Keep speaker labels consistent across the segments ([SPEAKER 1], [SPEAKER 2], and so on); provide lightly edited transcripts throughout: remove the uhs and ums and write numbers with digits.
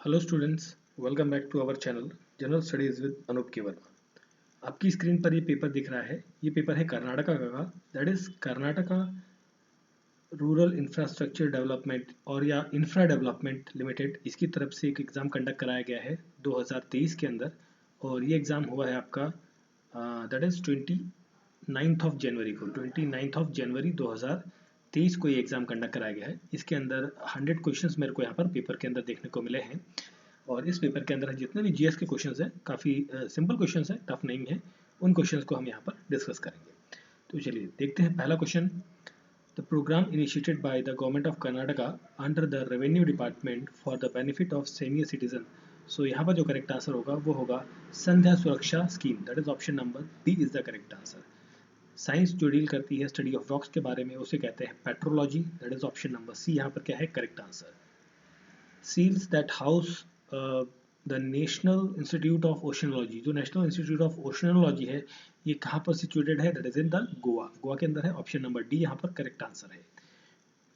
[SPEAKER 1] Hello students, welcome back to our channel general studies with Anoop Kewal. आपकी screen पर ये paper दिख रहा है। ये पेपर है कर्नाटका का, that is Karnataka rural infrastructure development और या इंफ्रा डेवलपमेंट लिमिटेड, इसकी तरफ से एक एग्ज़ाम कंडक्ट कराया गया है 2023 के अंदर। और ये एग्ज़ाम हुआ है आपका दैट इज़ 29 ऑफ जनवरी 2023 को ये एग्ज़ाम कंडक्ट कराया गया है। इसके अंदर 100 क्वेश्चंस मेरे को यहाँ पर पेपर के अंदर देखने को मिले हैं। और इस पेपर के अंदर जितने भी जीएस के क्वेश्चंस हैं, काफ़ी सिंपल क्वेश्चंस हैं, टफ नहीं है। उन क्वेश्चंस को हम यहाँ पर डिस्कस करेंगे। तो चलिए देखते हैं पहला question. The programme initiated by the government of Karnataka under the revenue department for the benefit of senior citizen. So यहाँ पर जो करेक्ट आंसर होगा वो होगा Sandhya Suraksha scheme, that is option number B is the correct answer. Science जो deal करती है study of rocks के बारे में, उसे कहते हैं petrology, that is option number C यहाँ पर क्या है correct answer. Seals that house the National Institute of Oceanology, जो नेशनल इंस्टीट्यूट ऑफ ओशनोलॉजी है, ये कहाँ पर सिचुएटेड है? That is in the Goa, Goa के अंदर है। ऑप्शन नंबर डी यहाँ पर करेक्ट आंसर है।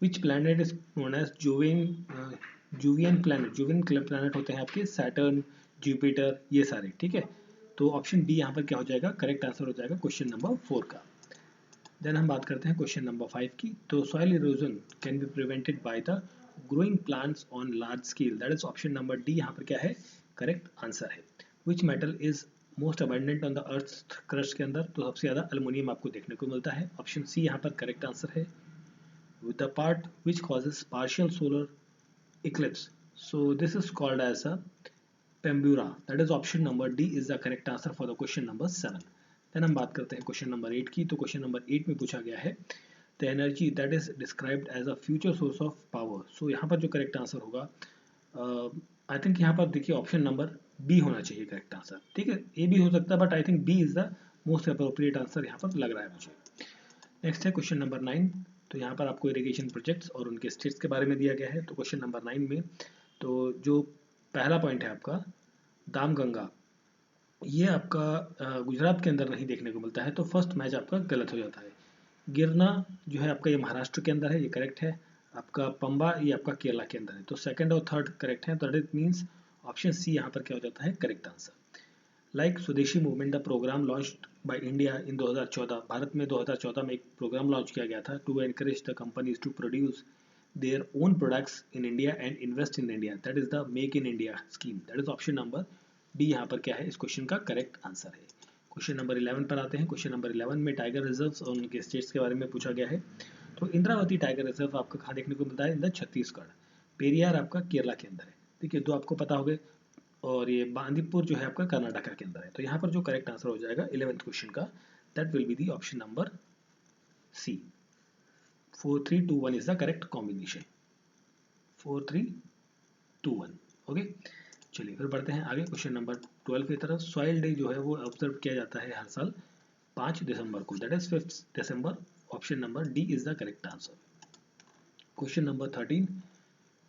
[SPEAKER 1] Which planet is known as Jovian planet? Jovian planet होते हैं आपके सैटर्न, जुपिटर, ये सारे, ठीक है। तो ऑप्शन बी यहाँ पर क्या हो जाएगा? करेक्ट आंसर हो जाएगा क्वेश्चन नंबर 4 का। देन हम बात करते हैं क्वेश्चन नंबर 5 की। तो soil erosion can be prevented by the growing plants on large scale, that is option number D यहाँ पर क्या है करेक्ट आंसर है। Which metal is most abundant on the earth crust के अंदर? तो सबसे ज़्यादा अल्मोनियम आपको देखने को मिलता है। ऑप्शन सी यहाँ पर करेक्ट आंसर है। With the part which causes partial solar eclipse, so this is called as a penumbra, that is option number D is the correct answer for the question number 7। Then हम बात करते हैं question number 8 की। तो question number 8 में पूछा गया है the energy that is described as a future source of power. So यहाँ पर जो करेक्ट आंसर होगा, आई थिंक यहाँ पर देखिए ऑप्शन नंबर बी होना चाहिए करेक्ट आंसर, ठीक है। ए भी हो सकता है but I think B is the most appropriate answer यहाँ पर लग रहा है मुझे। नेक्स्ट है क्वेश्चन नंबर 9। तो यहाँ पर आपको इरिगेशन प्रोजेक्ट्स और उनके स्टेट्स के बारे में दिया गया है। तो क्वेश्चन नंबर 9 में तो जो पहला पॉइंट है आपका दामगंगा, ये आपका गुजरात के अंदर नहीं देखने को मिलता है, तो फर्स्ट मैच आपका गलत हो जाता है। गिरना जो है आपका ये महाराष्ट्र के अंदर है, ये करेक्ट है। आपका पंबा ये आपका केरला के अंदर है, तो सेकंड और थर्ड करेक्ट है। तो दैट मीन्स ऑप्शन सी यहाँ पर क्या हो जाता है correct answer. Like Swadeshi movement the program launched by India in 2014, भारत में 2014 में एक प्रोग्राम लॉन्च किया गया था to encourage the companies to produce their own products in India and invest in India, that is the Make in India scheme, that is option number D यहाँ पर क्या है इस क्वेश्चन का करेक्ट आंसर है। क्वेश्चन नंबर 11 पर आते हैं। क्वेश्चन नंबर 11 में टाइगर रिजर्व्स और उनके स्टेट्स के बारे में पूछा गया है। तो इंद्रावती टाइगर रिजर्व आपको कहाँ देखने को मिलता है? In the Chhattisgarh. पेरियार आपका केरला के अंदर है, ठीक है, दो आपको पता हो गए। और ये बांदीपुर जो है आपका कर्नाटका के अंदर है। तो यहाँ पर जो करेक्ट आंसर हो जाएगा 11th क्वेश्चन का, that will be the option number C. 4-3-2-1 is the correct combination. 4-3-2-1, okay. चलिए फिर बढ़ते हैं आगे क्वेश्चन नंबर 12 की तरफ। सॉइल डे जो है वो ऑब्जर्व किया जाता है हर साल 5 दिसंबर को, that is 5 December. Option number D is the correct answer. Question number 13,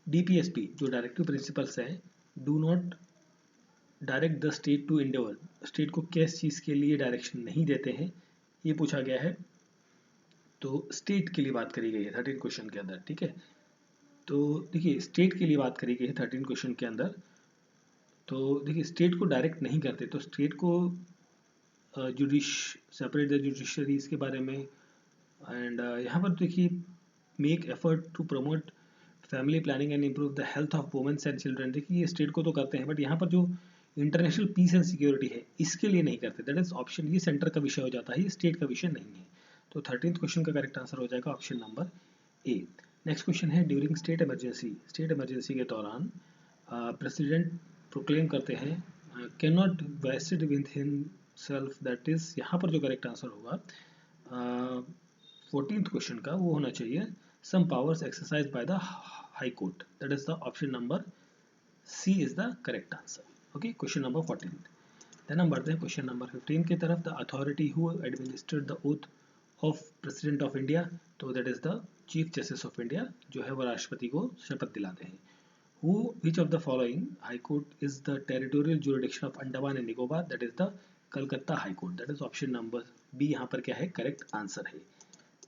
[SPEAKER 1] DPSP जो डायरेक्टिव प्रिंसिपल्स हैं, do not direct the state to endeavour, state को किस चीज़ के लिए डायरेक्शन नहीं देते हैं, ये पूछा गया है। तो स्टेट के लिए बात करी गई है 13 क्वेश्चन के अंदर, ठीक है। तो देखिए स्टेट के लिए बात करी गई है 13 क्वेश्चन के अंदर। तो देखिए स्टेट को डायरेक्ट नहीं करते, तो स्टेट को सेपरेट द जुडिशरीज के बारे में। एंड यहाँ पर देखिए make effort to promote family planning and improve the health of womens and children, देखिए ये स्टेट को तो करते हैं बट यहाँ पर जो इंटरनेशनल पीस एंड सिक्योरिटी है इसके लिए नहीं करते, दैट इज ऑप्शन, ये सेंटर का विषय हो जाता है, ये स्टेट का विषय नहीं है। तो 13th क्वेश्चन का करेक्ट आंसर हो जाएगा option number A. Next question है during state emergency, state emergency के दौरान प्रेसिडेंट प्रोक्लेम करते हैं can not vested with himself, that is यहाँ पर जो करेक्ट आंसर होगा 14th क्वेश्चन का वो होना चाहिए some powers exercise by the high court, that is the option number C is the correct answer, okay. Question number 14। Then हम बढ़ते हैं क्वेश्चन नंबर 15 की तरफ। The authority who administered the oath of president of India, तो that is the chief justice of India, जो है वो राष्ट्रपति को शपथ दिलाते हैं। Who, which of the following High Court is the territorial jurisdiction of Andaman and Nicobar? That is the Calcutta High Court. That is option number B यहाँ पर क्या है करेक्ट आंसर है।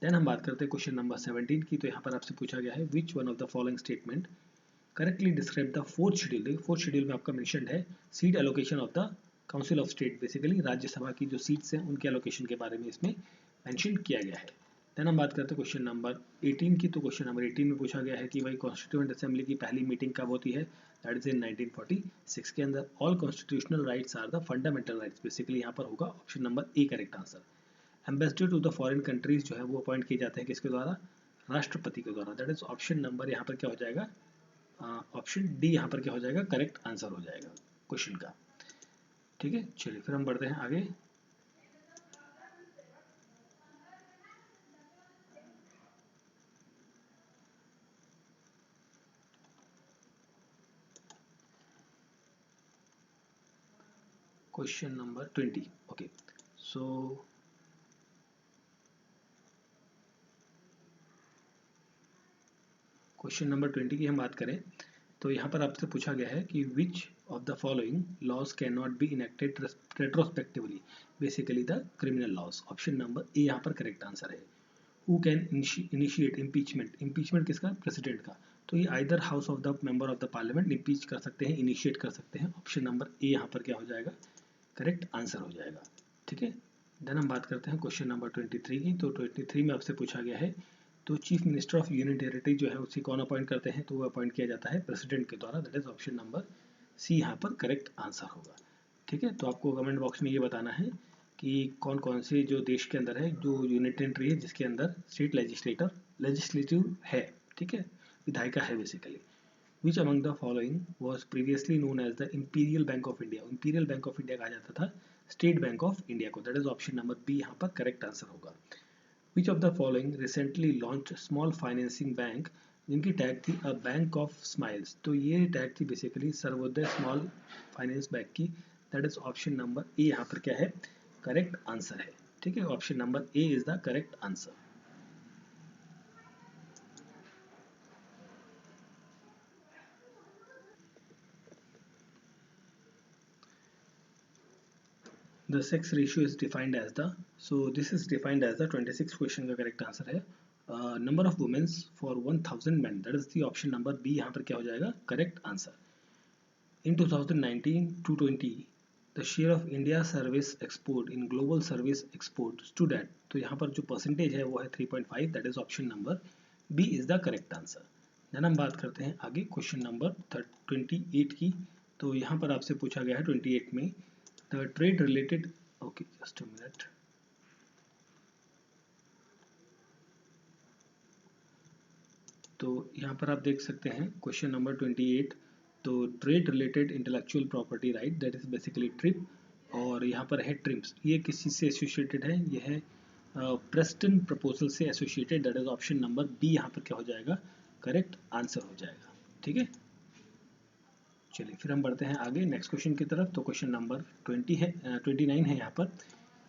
[SPEAKER 1] देन हम बात करते हैं क्वेश्चन नंबर 17 की। तो यहाँ पर आपसे पूछा गया है which one of the following statement correctly describe the fourth schedule. देखिए फोर्थ शेड्यूल में आपका मेंशन है seat allocation of the council of state, basically Rajya Sabha की जो सीट्स हैं उनके एलोकेशन के बारे में इसमें मेंशन किया गया है। देन हम बात करते हैं क्वेश्चन नंबर 18 की। तो क्वेश्चन नंबर 18 में पूछा गया है कि भाई कॉन्स्टिट्यूएंट असेंबली की पहली मीटिंग कब होती है, दैट इज इन 1946 के अंदर। All constitutional rights are the fundamental rights, basically यहाँ पर होगा option number A correct answer. Ambassador to the foreign countries जो है वो अपॉइंट किए जाते हैं किसके द्वारा, राष्ट्रपति के द्वारा, दैट इज ऑप्शन नंबर यहाँ पर क्या हो जाएगा, ऑप्शन डी यहाँ पर क्या हो जाएगा, करेक्ट आंसर हो जाएगा क्वेश्चन का। ठीक है, चलिए फिर हम बढ़ते हैं आगे। Question number 20। Okay, so question number 20 की हम बात करें तो यहाँ पर आपसे पूछा गया है कि which of the following laws can not be enacted retrospectively, basically the criminal laws. Option number A यहाँ पर करेक्ट आंसर है। Who can initiate impeachment, impeachment किसका, प्रेसिडेंट का। तो ये either house of the member of the parliament impeach कर सकते हैं, इनिशिएट कर सकते हैं। ऑप्शन नंबर ए यहाँ पर क्या हो जाएगा, करेक्ट आंसर हो जाएगा। ठीक है, देन हम बात करते हैं क्वेश्चन नंबर 23 की। तो 23 में आपसे पूछा गया है तो chief minister of union territory जो है उसे कौन अपॉइंट करते हैं, तो वो अपॉइंट किया जाता है प्रेसिडेंट के द्वारा, that is option number C यहाँ पर करेक्ट आंसर होगा। ठीक है, तो आपको कमेंट बॉक्स में ये बताना है कि कौन कौन से जो देश के अंदर है जो यूनियन टेरिटरी है जिसके अंदर स्टेट लेजिस्लेटिव है, ठीक है, विधायिका है basically. Which among the following was previously known as the Imperial Bank of India, Imperial Bank of India कहा जाता था स्टेट बैंक ऑफ इंडिया को, that is option number B यहाँ पर करेक्ट आंसर होगा। Which of the following recently launch small financing bank, जिनकी tag थी a bank of smiles, तो ये टैग थी basically Sarvodaya Small Finance Bank की, that is option number A यहाँ पर क्या है, करेक्ट आंसर है। ठीक है, option number A is the correct answer. The sex ratio is defined as the, so this is defined as the 26 question का correct answer है number of womens for 1000 men, that is the option number B यहाँ पर क्या हो जाएगा, correct answer. In 2019 to 20 the share of India service export in global service export stood at, तो यहाँ पर जो परसेंटेज है वो है 3.5, that is option number B is the correct answer. Then हम बात करते हैं आगे क्वेश्चन नंबर 28 की। तो यहाँ पर आपसे पूछा गया है 28 में the trade related, okay just a minute, तो यहाँ पर आप देख सकते हैं क्वेश्चन नंबर 28, तो trade related intellectual property right, that is basically trip, और यहाँ पर है ट्रिम्स, ये किस चीज़ से एसोसिएटेड है, ये है प्रेस्टन प्रपोजल से associated, that is option number B यहाँ पर क्या हो जाएगा, करेक्ट आंसर हो जाएगा। ठीक है, चलिए फिर हम बढ़ते हैं आगे नेक्स्ट क्वेश्चन की तरफ। तो क्वेश्चन नंबर 29 है यहाँ पर।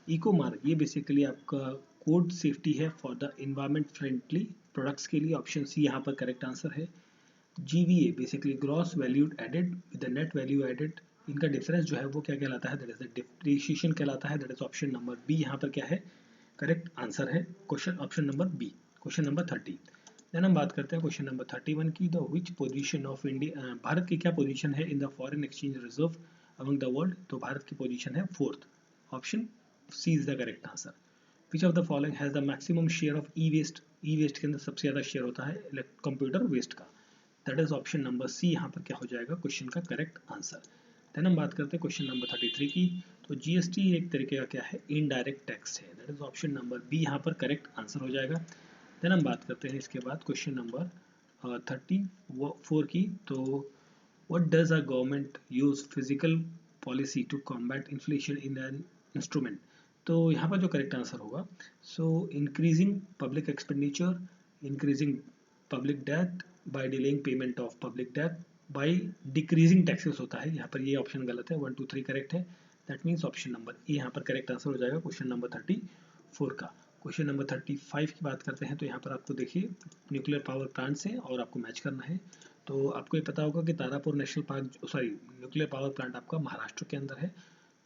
[SPEAKER 1] इको मार्क, ये बेसिकली आपका कोड सेफ्टी है for the environment friendly products के लिए, ऑप्शन सी यहाँ पर करेक्ट आंसर है। GVA basically gross value added with net value added, इनका डिफरेंस जो है वो क्या कहलाता है, दैट इज द डिप्रिशिएशन कहलाता है, that is option number B यहाँ पर क्या है, करेक्ट आंसर है question option number B. Question number 30, then हम बात करते हैं क्वेश्चन नंबर 31 की। The which position of India, भारत की क्या पोजीशन है in the foreign exchange reserve among the world, तो भारत की पोजीशन है fourth, option C is the correct answer. Which of the following has the maximum share of e waste, e waste के अंदर सबसे ज़्यादा शेयर होता है कंप्यूटर वेस्ट का, that is option number C यहाँ पर क्या हो जाएगा क्वेश्चन का करेक्ट आंसर। देन हम बात करते हैं क्वेश्चन नंबर 33 की। तो जीएसटी एक तरीके का क्या है, इनडायरेक्ट टैक्स है, that is option number B यहाँ पर करेक्ट आंसर हो जाएगा। देन हम बात करते हैं इसके बाद क्वेश्चन नंबर 34 की। तो what does a government use physical policy to combat inflation in an instrument, तो यहाँ पर जो करेक्ट आंसर होगा, so increasing public expenditure, increasing public debt, by delaying payment of public debt, by decreasing taxes होता है, यहाँ पर ये ऑप्शन गलत है, 1 2 3 करेक्ट है, that means option number A यहाँ पर करेक्ट आंसर हो जाएगा क्वेश्चन नंबर 34 का। क्वेश्चन नंबर 35 की बात करते हैं। तो यहाँ पर आपको देखिए न्यूक्लियर पावर प्लांट से और आपको मैच करना है। तो आपको ये पता होगा कि Tarapur national park, sorry nuclear power plant आपका महाराष्ट्र के अंदर है।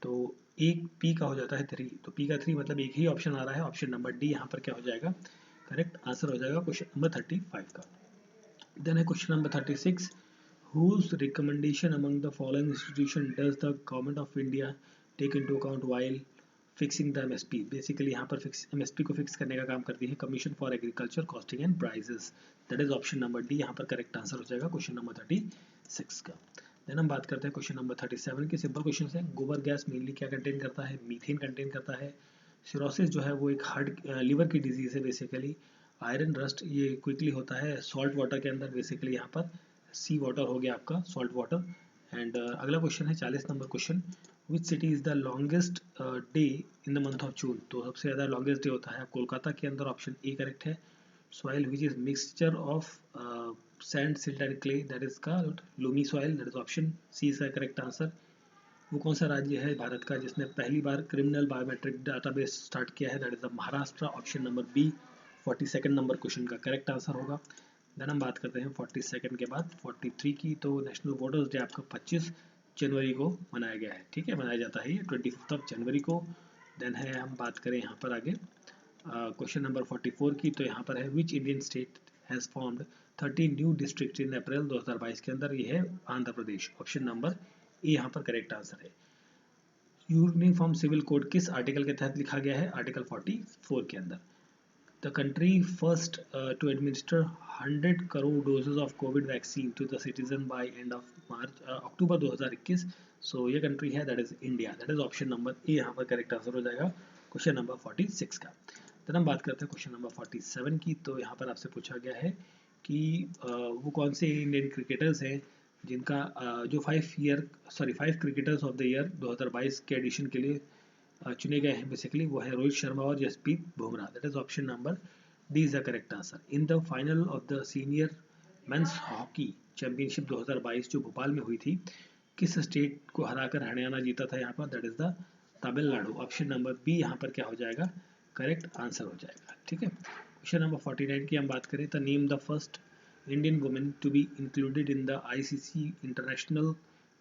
[SPEAKER 1] तो एक पी का हो जाता है 3, तो पी का 3 मतलब एक ही ऑप्शन आ रहा है, ऑप्शन नंबर डी यहाँ पर क्या हो जाएगा, करेक्ट आंसर हो जाएगा क्वेश्चन नंबर 35 का। देन है question number 36, Whose recommendation among the following institution does the government of India take into account while fixing the MSP? Basically यहाँ पर एमएसपी को फिक्स करने का काम करती है commission for agriculture costing and prices, that is option number D यहाँ पर करेक्ट आंसर हो जाएगा क्वेश्चन नंबर 36 का। देन हम बात करते हैं क्वेश्चन नंबर 37 की। सिंपल क्वेश्चन है, गोबर गैस मेनली क्या कंटेन करता है? मीथेन कंटेन करता है। सिरोसिस जो है वो एक हार्ट लीवर की डिजीज है बेसिकली। आयरन रस्ट ये क्विकली होता है सॉल्ट वाटर के अंदर, बेसिकली यहाँ पर सी वाटर हो गया आपका सॉल्ट वाटर। एंड अगला क्वेश्चन है 40 number question, which city is the longest day in the month of June? तो सबसे ज़्यादा लॉन्गेस्ट डे होता है कोलकाता के अंदर, ऑप्शन ए करेक्ट है। Soil which is mixture of sand silt and clay, that is called loamy soil, that is option C is the correct answer. वो कौन सा राज्य है भारत का जिसने पहली बार क्रिमिनल बायोमेट्रिक डाटाबेस स्टार्ट किया है? That is the Maharashtra, option number B 42 number question का करेक्ट आंसर होगा। देन हम बात करते हैं 42 के बाद 43 की। तो नेशनल वोटर्स डे आपका 25 जनवरी को मनाया गया है, ठीक है, मनाया जाता है ये 25 जनवरी को। देन है हम बात करें यहाँ पर आगे क्वेश्चन नंबर 44 की। तो यहाँ पर है which Indian state has formed 30 new district in April 2022 के अंदर? ये है Andhra Pradesh, option number A यहाँ पर करेक्ट आंसर है। यूनिफॉर्म सिविल कोड किस आर्टिकल के तहत लिखा गया है? आर्टिकल 44 के अंदर। The country first to administer 100 crore doses of COVID vaccine to the citizen by end of अक्टूबर 2021। सो ये कंट्री है that is India, that is option number A यहाँ पर करेक्ट आंसर हो जाएगा क्वेश्चन नंबर 46 का। देन हम बात करते हैं क्वेश्चन नंबर 47 की। तो यहाँ पर आपसे पूछा गया है कि वो कौन से इंडियन क्रिकेटर्स हैं जिनका जो 5 क्रिकेटर्स ऑफ द ईयर 2022 के एडिशन के लिए चुने गए हैं बेसिकली, वो है रोहित शर्मा और Jasprit Bumrah, that is option number D is the correct answer. In the final of the senior mens hockey championship 2022 जो भोपाल में हुई थी, किस स्टेट को हराकर हरियाणा जीता था यहाँ पर? That is the Tamil Nadu, option number B यहाँ पर क्या हो जाएगा? करेक्ट आंसर हो जाएगा, ठीक है। क्वेश्चन नंबर 49 की हम बात करें तो name the first Indian women to be included in the ICC international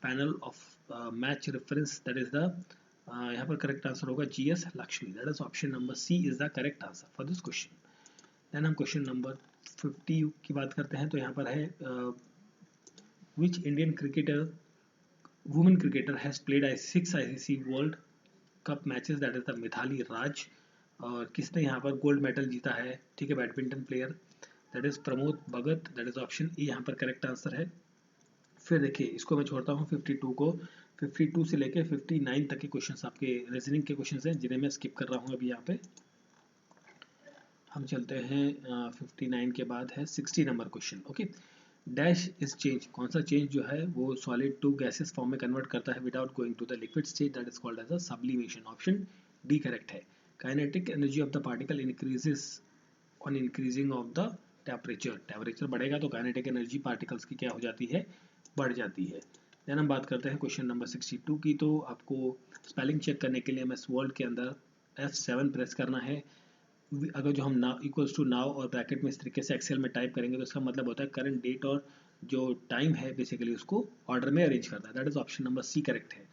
[SPEAKER 1] panel of match reference, that is the यहाँ पर करेक्ट आंसर होगा GS Lakshmi, that is option number C is the correct answer for this question. Then हम question number 50 की बात करते हैं। तो यहाँ पर है which Indian cricketer women cricketer has played 6 ICC World Cup matches, that is the Mithali Raj. और किसने यहाँ पर गोल्ड मेडल जीता है? ठीक है, badminton player, that is Pramod Bhagat, that is option A यहाँ पर करेक्ट आंसर है। फिर देखिए इसको मैं छोड़ता हूँ 52 को, 52 से लेके 59 तक के क्वेश्चंस आपके रीजनिंग के क्वेश्चंस हैं जिन्हें मैं स्किप कर रहा हूँ अभी। यहाँ पे हम चलते हैं 59 के बाद है 60 number question. Okay, dash is change, कौन सा चेंज जो है वो सॉलिड टू गैसेस फॉर्म में कन्वर्ट करता है without going to the liquid state, that is called as a sublimation, option D correct है। Kinetic energy of the particle increases on increasing of the temperature, temperature बढ़ेगा तो kinetic energy particles की क्या हो जाती है? बढ़ जाती है। देन हम बात करते हैं क्वेश्चन नंबर 62 की। तो आपको स्पेलिंग चेक करने के लिए एमएस वर्ड के अंदर F7 प्रेस करना है। अगर जो हम नाउ इक्वल्स टू नाउ और ब्रैकेट में इस तरीके से एक्सेल में टाइप करेंगे तो इसका मतलब होता है करंट डेट और जो टाइम है बेसिकली उसको ऑर्डर में अरेंज करता है, that is option number C correct है।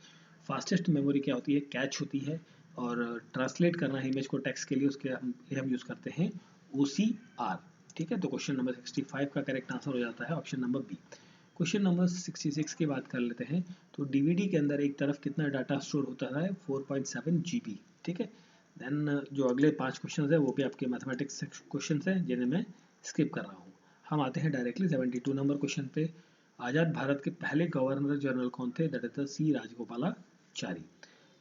[SPEAKER 1] फास्टेस्ट मेमोरी क्या होती है? कैच होती है। और ट्रांसलेट करना है इमेज को टेक्स्ट के लिए, उसके हम यूज़ करते हैं OCR, ठीक है। तो क्वेश्चन नंबर 65 का करेक्ट आंसर हो जाता है option number B. Question number 66 की बात कर लेते हैं। तो डीवीडी के अंदर एक तरफ कितना डाटा स्टोर होता है? 4.7 GB, ठीक है। देन जो अगले 5 क्वेश्चन है वो भी आपके मैथमेटिक्स क्वेश्चन हैं जिन्हें मैं स्किप कर रहा हूँ। हम आते हैं डायरेक्टली 72 नंबर क्वेश्चन पे। आज़ाद भारत के पहले गवर्नर जनरल कौन थे? That is the C Rajagopalachari.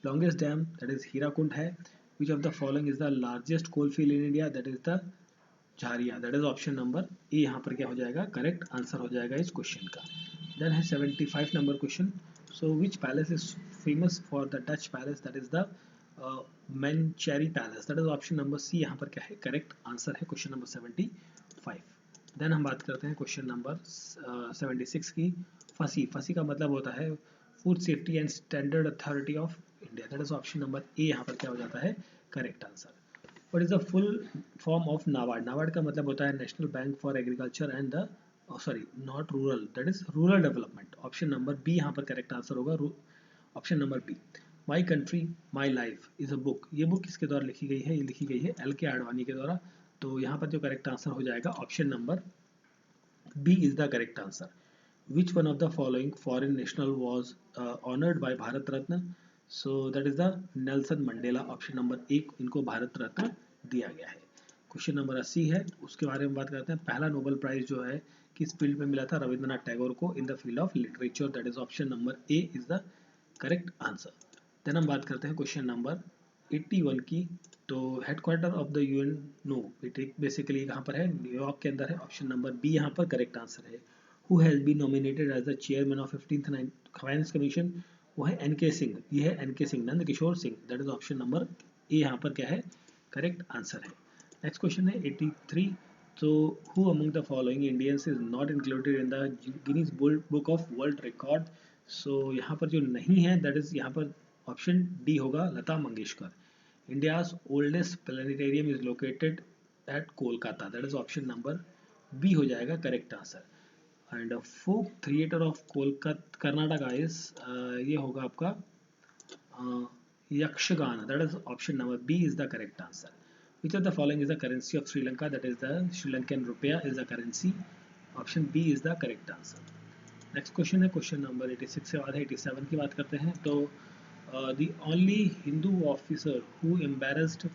[SPEAKER 1] Longest dam that is Hirakud है। Which of the following is the largest coal field in India? That is the Jharia, that is option number A यहाँ पर क्या हो जाएगा? करेक्ट आंसर हो जाएगा इस क्वेश्चन का। देन है 75 number question. So which palace is famous for the Dutch palace? That is the Mattancherry palace, that is option number C यहाँ पर क्या है? करेक्ट आंसर है क्वेश्चन नंबर 75। देन हम बात करते हैं क्वेश्चन नंबर 76 की। फसी, फसी का मतलब होता है food safety and standard authority of India, that is option number A यहाँ पर क्या हो जाता है? Correct answer. What is the full form of NABARD? NABARD का मतलब होता है national bank for agriculture and the not rural, that is rural development, option number B यहाँ पर करेक्ट आंसर होगा, option number B. My country my life is a book, ये book किसके द्वारा लिखी गई है? ये लिखी गई है LK आडवाणी के द्वारा। तो यहाँ पर जो करेक्ट आंसर हो जाएगा option number B is the correct answer. which one of the following foreign national was honored by Bharat Ratna? So that is the Nelson Mandela. Option number एक इनको भारत रत्न दिया गया है. क्वेश्चन नंबर 80 है, उसके बारे में बात करते हैं. पहला नोबेल प्राइज जो है किस फील्ड में मिला था? रविंद्रनाथ टैगोर को in the field of literature. That is option number A is the correct answer. Then हम बात करते हैं क्वेश्चन नंबर 81 की. तो headquarter of the UN, know it basically कहाँ पर है? न्यूयॉर्क के अंदर है. ऑप्शन नंबर बी यहाँ पर करेक्ट आंसर है. Who has been nominated as the chairman of 15th finance commission? वो है एन के सिंह. ये है N K Singh, Nand Kishore Singh. That is option number A यहाँ पर क्या है? करेक्ट आंसर है. नेक्स्ट क्वेश्चन है 83. तो who among the following Indians is not included in the Guinness book of world record? So यहाँ पर जो नहीं है दैट इज यहाँ पर ऑप्शन डी होगा, Lata Mangeshkar. India's oldest planetarium is located at Kolkata. That is option number B हो जाएगा correct answer. And folk theatre of Kolkata Karnataka is ये होगा आपका Yakshagana. That is option number B is the correct answer. Which of the following is the currency of Sri Lanka? That is the Sri Lankan rupiah is the currency. Option B is the correct answer. Next question है question number 86 के बाद है 87 की बात करते हैं. तो the only Hindu officer who embraced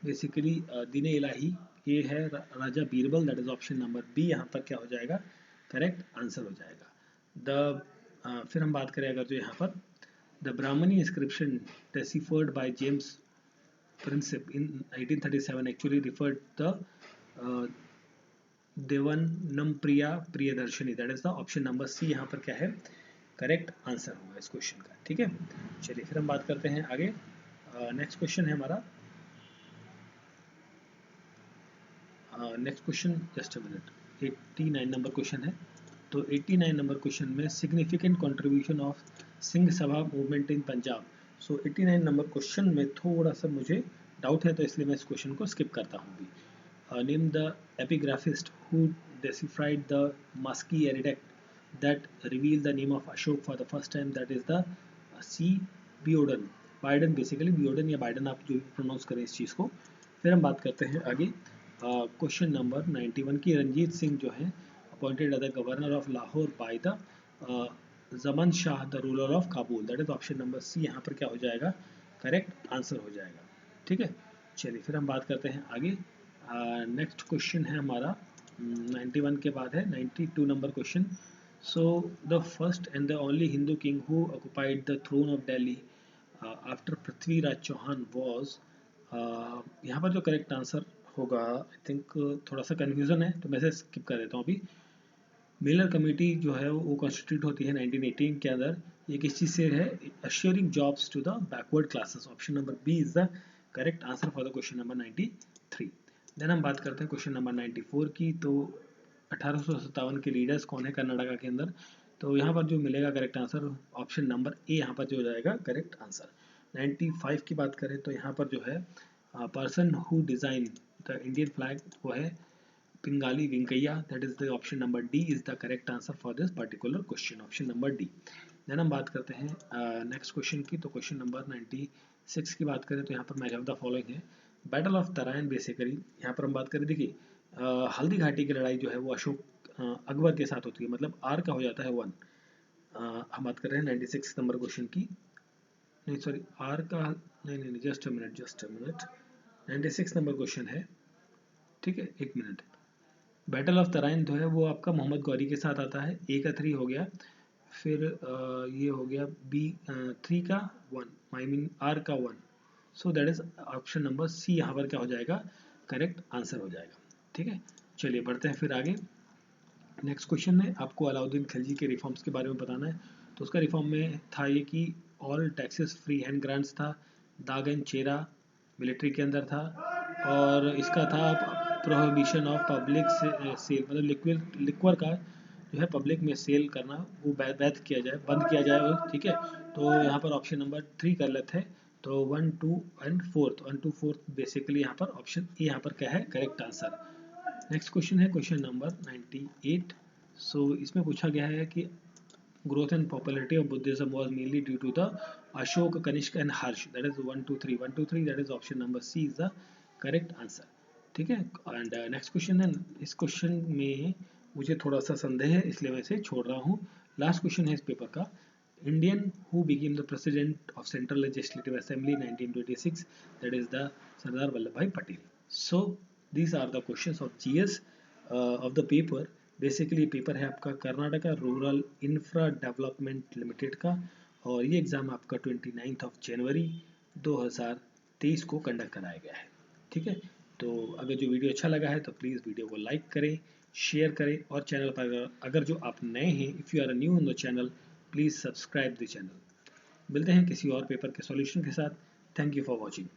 [SPEAKER 1] basically दीन इलाही, ये है Raja Birbal. That is option number B यहाँ पर क्या हो जाएगा? करेक्ट आंसर हो जाएगा. द फिर हम बात करें अगर जो यहाँ पर the Brahmani inscription deciphered by James Prinsep in 1837 actually referred the Devanampriya Priyadarshini. That is the option number C यहाँ पर क्या है? करेक्ट आंसर होगा इस क्वेश्चन का. ठीक है, चलिए फिर हम बात करते हैं आगे. नेक्स्ट क्वेश्चन है हमारा. Next question just a minute, 89 number question है. तो 89 नंबर क्वेश्चन में significant contribution of Singh Sabha movement in Punjab. So 89 number question में थोड़ा सा मुझे डाउट है, तो इसलिए मैं इस क्वेश्चन को स्किप करता हूँ भी. Name the epigraphist who deciphered the Musky Edict that revealed the name of Ashok for the first time. That is the C. Bioden. Beadon basically, Beadon या बाइडन आप जो प्रोनाउंस करें इस चीज़ को. फिर हम बात करते हैं आगे क्वेश्चन नंबर 91 की. रंजीत सिंह जो है appointed as the governor of Lahore by the Zaman Shah the ruler of Kabul. That is option number C यहाँ पर क्या हो जाएगा? करेक्ट आंसर हो जाएगा. ठीक है, चलिए फिर हम बात करते हैं आगे. नेक्स्ट क्वेश्चन है हमारा 91 के बाद है 92 number question. So the first and the only Hindu king who occupied the throne of Delhi after Prithviraj Chauhan was, यहाँ पर जो करेक्ट आंसर होगा, आई थिंक थोड़ा सा कन्फ्यूजन है तो मैं से स्किप कर देता हूँ अभी. मिलर कमेटी जो है वो कॉन्स्टिट्यूट होती है 1918 के अंदर. ये किस चीज़ से है? Assuring jobs to the backward classes. Option number B is the correct answer for the question number 93. Then हम बात करते हैं क्वेश्चन नंबर 94 की. तो 1857 के लीडर्स कौन है कर्नाटका के अंदर? तो यहाँ पर जो मिलेगा correct answer option number A यहाँ पर जो हो जाएगा करेक्ट आंसर. 95 की बात करें तो यहाँ पर जो है person who design the Indian flag वो है Pingali Venkayya. That is the option number D is the correct answer for this particular question, option number D. Then हम बात करते हैं नेक्स्ट क्वेश्चन की. तो क्वेश्चन नंबर 96 की बात करें तो यहाँ पर मैच ऑफ द फॉलोइंग है. बैटल ऑफ तराइन बेसिकली यहाँ पर हम बात करें, देखिए हल्दी घाटी की लड़ाई जो है वो अशोक अकबर के साथ होती है, मतलब आर का हो जाता है 1. हम बात कर रहे हैं 96 नंबर क्वेश्चन की. नहीं सॉरी, आर का नहीं, just a minute 96 number question है. ठीक है, एक मिनट. बैटल ऑफ तराइन जो है वो आपका मोहम्मद गौरी के साथ आता है. ए का 3 हो गया, फिर ये हो गया बी 3 का 1, आई मीन आर का 1. So that is option number C यहाँ पर क्या हो जाएगा? करेक्ट आंसर हो जाएगा. ठीक है, चलिए बढ़ते हैं फिर आगे. नेक्स्ट क्वेश्चन है आपको अलाउद्दीन खिलजी के रिफॉर्म्स के बारे में बताना है. तो उसका रिफॉर्म में था ये कि all taxes free hand grants था, दाग एंड चेरा मिलिट्री के अंदर था, और इसका था प्रोहिबिशन ऑफ पब्लिक सेल, मतलब लिक्वर का जो है पब्लिक में सेल करना वो वैध किया जाए, बंद किया जाए. ठीक है, तो यहाँ पर ऑप्शन नंबर 3 कर लेते हैं. तो 1, 2 एंड 4 बेसिकली यहाँ पर ऑप्शन ए यहाँ पर क्या है? Correct answer. नेक्स्ट क्वेश्चन है क्वेश्चन नंबर 98. सो इसमें पूछा गया है कि growth and popularity of Buddhism was mainly due to the Ashoka, Kanishka and Harsha. That is 1, 2, 3 that is option number C is the correct answer. ठीक है, एंड नेक्स्ट क्वेश्चन है. इस क्वेश्चन में मुझे थोड़ा सा संदेह है इसलिए मैं इसे छोड़ रहा हूँ। लास्ट क्वेश्चन है इस पेपर का, Indian who became the president of central legislative assembly 1926, that is the Sardar Vallabhbhai Patel. So these are the questions of GS of the paper. Basically paper है आपका Karnataka rural infra development limited का, और ये exam आपका 29 जनवरी 2023 को conduct कराया गया है। ठीक है, तो अगर जो वीडियो अच्छा लगा है तो प्लीज़ वीडियो को लाइक करें, शेयर करें, और चैनल पर अगर जो आप नए हैं, if you are new in the channel, please subscribe the channel. मिलते हैं किसी और पेपर के सॉल्यूशन के साथ। Thank you for watching.